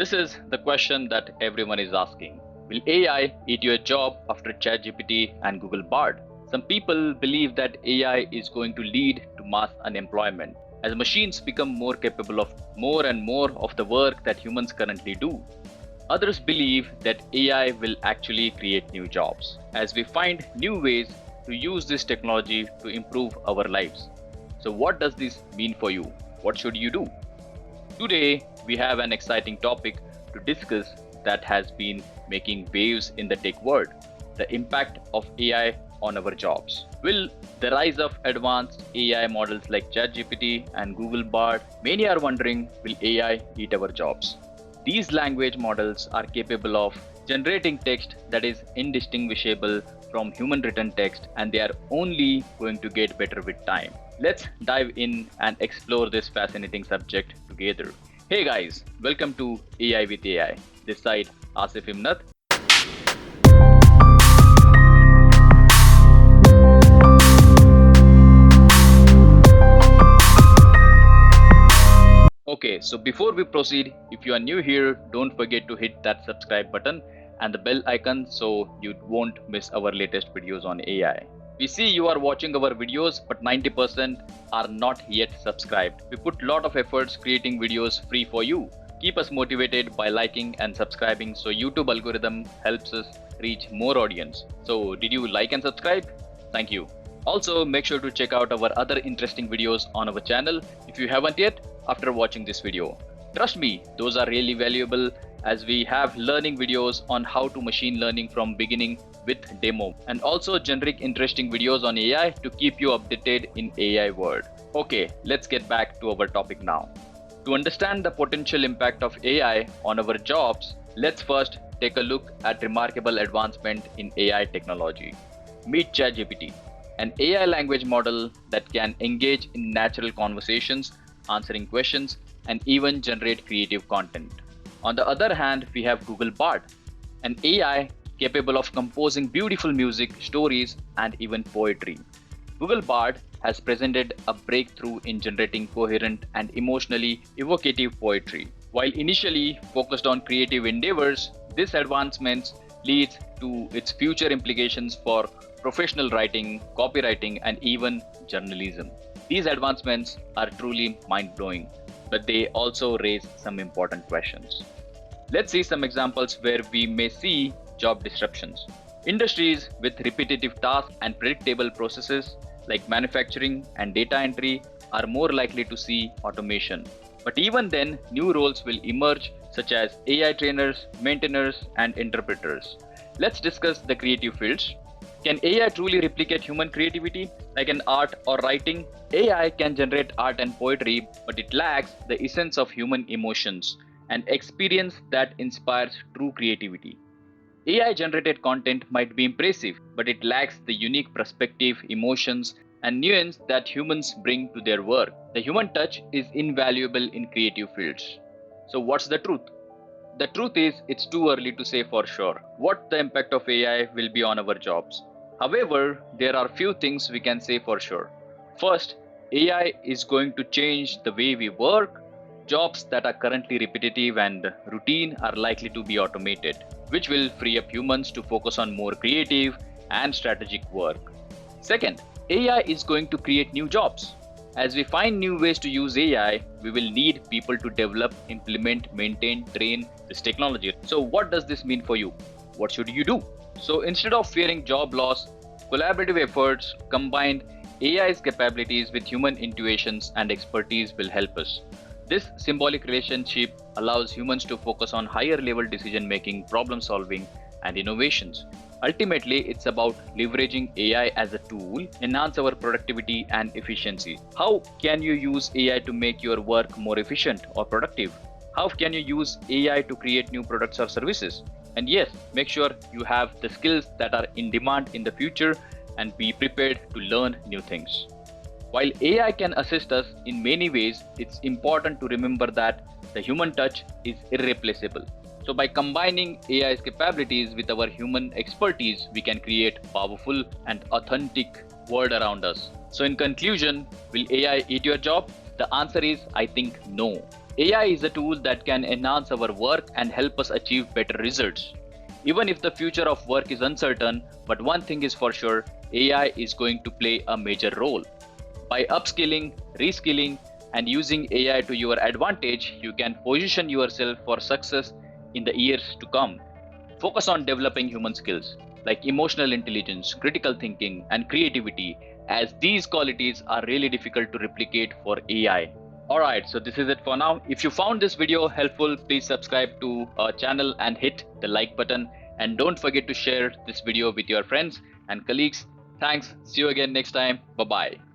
This is the question that everyone is asking. Will AI eat your job after ChatGPT and Google Bard? Some people believe that AI is going to lead to mass unemployment as machines become more capable of more and more of the work that humans currently do. Others believe that AI will actually create new jobs as we find new ways to use this technology to improve our lives. So, what does this mean for you? What should you do? Today, we have an exciting topic to discuss that has been making waves in the tech world: the impact of AI on our jobs. Will the rise of advanced AI models like ChatGPT and Google Bard, many are wondering, will AI eat our jobs? These language models are capable of generating text that is indistinguishable from human written text, and they are only going to get better with time. Let's dive in and explore this fascinating subject together. Hey guys, welcome to AI with AI. This side Asif Imnat. Okay, so before we proceed, if you are new here, don't forget to hit that subscribe button and the bell icon so you won't miss our latest videos on AI. We see you are watching our videos, but 90% are not yet subscribed. We put a lot of efforts creating videos free for you. Keep us motivated by liking and subscribing so YouTube algorithm helps us reach more audience. So did you like and subscribe? Thank you. Also, make sure to check out our other interesting videos on our channel if you haven't yet after watching this video. Trust me, those are really valuable as we have learning videos on how to machine learning from beginning with demo, and also generic interesting videos on AI to keep you updated in AI world. Okay, let's get back to our topic now. To understand the potential impact of AI on our jobs, let's first take a look at remarkable advancement in AI technology. Meet ChatGPT, an AI language model that can engage in natural conversations, answering questions, and even generate creative content. On the other hand, we have Google Bard, an AI capable of composing beautiful music, stories, and even poetry. Google Bard has presented a breakthrough in generating coherent and emotionally evocative poetry. While initially focused on creative endeavors, this advancement leads to its future implications for professional writing, copywriting, and even journalism. These advancements are truly mind-blowing, but they also raise some important questions. Let's see some examples where we may see job disruptions. Industries with repetitive tasks and predictable processes like manufacturing and data entry are more likely to see automation. But even then, new roles will emerge such as AI trainers, maintainers, and interpreters. Let's discuss the creative fields. Can AI truly replicate human creativity like in art or writing? AI can generate art and poetry, but it lacks the essence of human emotions and experience that inspires true creativity. AI generated content might be impressive, but it lacks the unique perspective, emotions, and nuance that humans bring to their work. The human touch is invaluable in creative fields. So, what's the truth? The truth is, it's too early to say for sure what the impact of AI will be on our jobs. However, there are few things we can say for sure. First, AI is going to change the way we work. Jobs that are currently repetitive and routine are likely to be automated, which will free up humans to focus on more creative and strategic work. Second, AI is going to create new jobs. As we find new ways to use AI, we will need people to develop, implement, maintain, train this technology. So, what does this mean for you? What should you do? So, instead of fearing job loss, collaborative efforts combined AI's capabilities with human intuitions and expertise will help us. This symbolic relationship allows humans to focus on higher level decision making, problem solving, and innovations. Ultimately, it's about leveraging AI as a tool, enhance our productivity and efficiency. How can you use AI to make your work more efficient or productive? How can you use AI to create new products or services? And yes, make sure you have the skills that are in demand in the future and be prepared to learn new things. While AI can assist us in many ways, it's important to remember that the human touch is irreplaceable. So by combining AI's capabilities with our human expertise, we can create powerful and authentic world around us. So in conclusion, will AI eat your job? The answer is, I think, no. AI is a tool that can enhance our work and help us achieve better results. Even if the future of work is uncertain, but one thing is for sure, AI is going to play a major role. By upskilling, reskilling, and using AI to your advantage, you can position yourself for success in the years to come. Focus on developing human skills like emotional intelligence, critical thinking, and creativity, as these qualities are really difficult to replicate for AI. Alright, so this is it for now. If you found this video helpful, please subscribe to our channel and hit the like button. And don't forget to share this video with your friends and colleagues. Thanks. See you again next time. Bye bye.